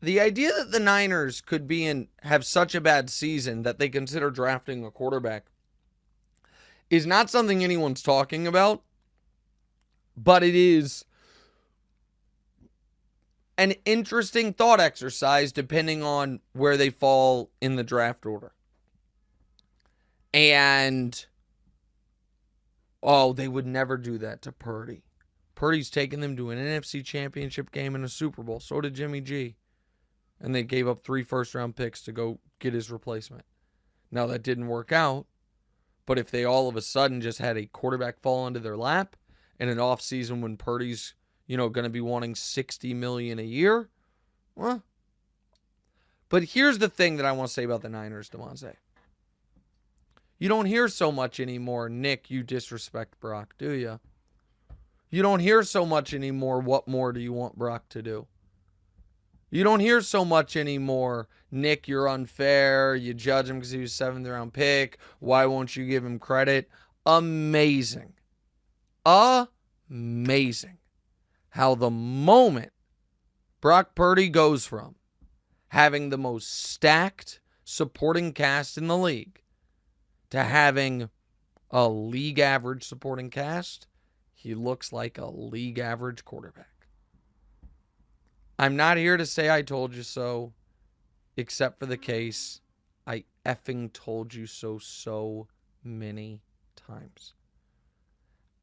The idea that the Niners could have such a bad season that they consider drafting a quarterback is not something anyone's talking about, but it is an interesting thought exercise depending on where they fall in the draft order. And, they would never do that to Purdy. Purdy's taken them to an NFC championship game and a Super Bowl. So did Jimmy G. And they gave up 3 first-round picks to go get his replacement. Now, that didn't work out. But if they all of a sudden just had a quarterback fall into their lap in an offseason when Purdy's, going to be wanting $60 million a year, well. But here's the thing that I want to say about the Niners, DeMonte. You don't hear so much anymore, Nick, you disrespect Brock, do you? You don't hear so much anymore, what more do you want Brock to do? You don't hear so much anymore, Nick, you're unfair, you judge him because he was 7th round pick, why won't you give him credit? Amazing. Amazing. How the moment Brock Purdy goes from having the most stacked supporting cast in the league to having a league average supporting cast, he looks like a league average quarterback. I'm not here to say I told you so, except for the case I effing told you so many times.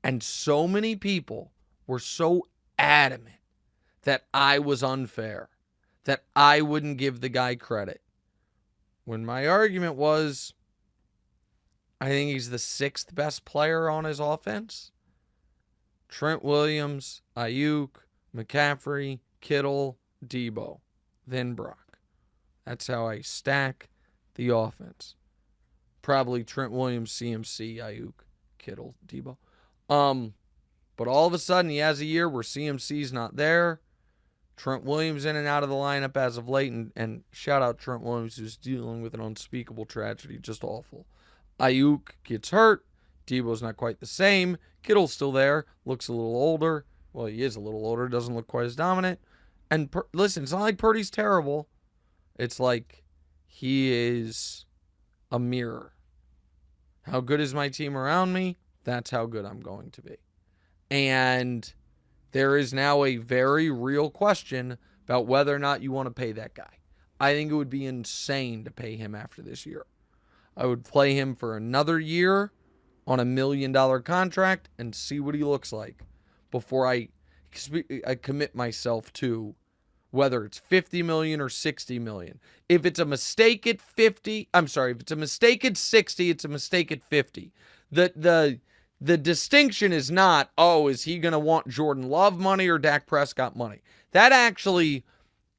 And so many people were so adamant that I was unfair, that I wouldn't give the guy credit. When my argument was, I think he's the 6th best player on his offense. Trent Williams, Ayuk, McCaffrey, Kittle, Debo, then Brock. That's how I stack the offense. Probably Trent Williams, CMC, Ayuk, Kittle, Debo. But all of a sudden he has a year where CMC's not there. Trent Williams in and out of the lineup as of late. And shout out Trent Williams, who's dealing with an unspeakable tragedy. Just awful. Ayuk gets hurt. Debo's not quite the same. Kittle's still there. Looks a little older. Well, he is a little older. Doesn't look quite as dominant. And listen, it's not like Purdy's terrible. It's like he is a mirror. How good is my team around me? That's how good I'm going to be. And there is now a very real question about whether or not you want to pay that guy. I think it would be insane to pay him after this year. I would play him for another year on $1 million contract and see what he looks like before I commit myself to whether it's $50 million or $60 million. If it's a mistake at 50, if it's a mistake at 60, it's a mistake at 50. The distinction is not, is he going to want Jordan Love money or Dak Prescott money? That actually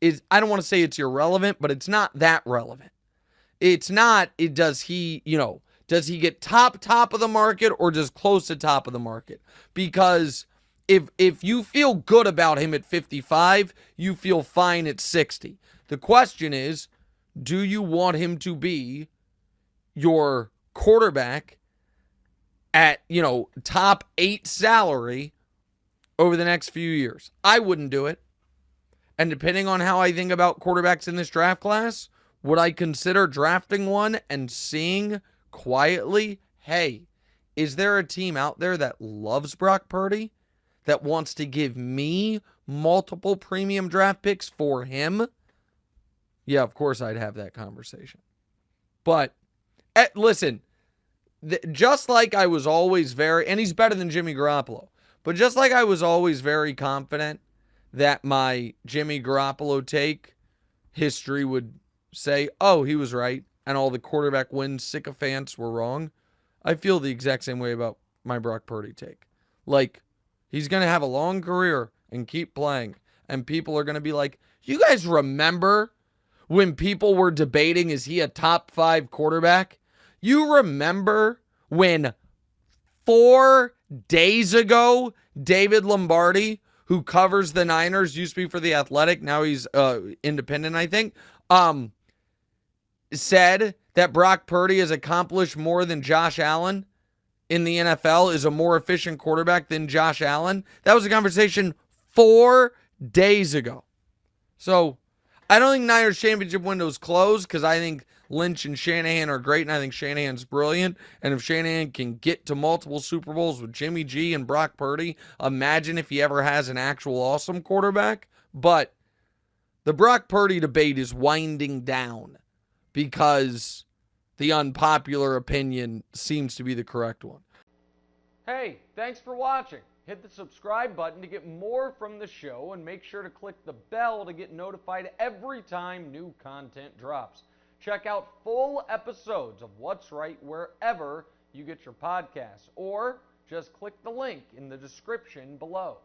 is, I don't want to say it's irrelevant, but it's not that relevant. It's not, does he get top of the market or just close to top of the market? Because if you feel good about him at 55, you feel fine at 60. The question is, do you want him to be your quarterback at, top 8 salary over the next few years? I wouldn't do it. And depending on how I think about quarterbacks in this draft class, would I consider drafting one and seeing quietly, hey, is there a team out there that loves Brock Purdy, that wants to give me multiple premium draft picks for him? Yeah, of course I'd have that conversation. But, listen, just like I was always and he's better than Jimmy Garoppolo, but just like I was always very confident that my Jimmy Garoppolo take, history would say, he was right, and all the quarterback wins sycophants were wrong, I feel the exact same way about my Brock Purdy take. Like, he's going to have a long career and keep playing, and people are going to be like, you guys remember when people were debating, is he a top 5 quarterback? You remember when 4 days ago, David Lombardi, who covers the Niners, used to be for The Athletic, now he's independent, I think, said that Brock Purdy has accomplished more than Josh Allen in the NFL, is a more efficient quarterback than Josh Allen? That was a conversation 4 days ago. So I don't think Niners championship window's closed because I think Lynch and Shanahan are great, and I think Shanahan's brilliant. And if Shanahan can get to multiple Super Bowls with Jimmy G and Brock Purdy, imagine if he ever has an actual awesome quarterback. But the Brock Purdy debate is winding down because the unpopular opinion seems to be the correct one. Hey, thanks for watching. Hit the subscribe button to get more from the show, and make sure to click the bell to get notified every time new content drops. Check out full episodes of What's Right wherever you get your podcasts, or just click the link in the description below.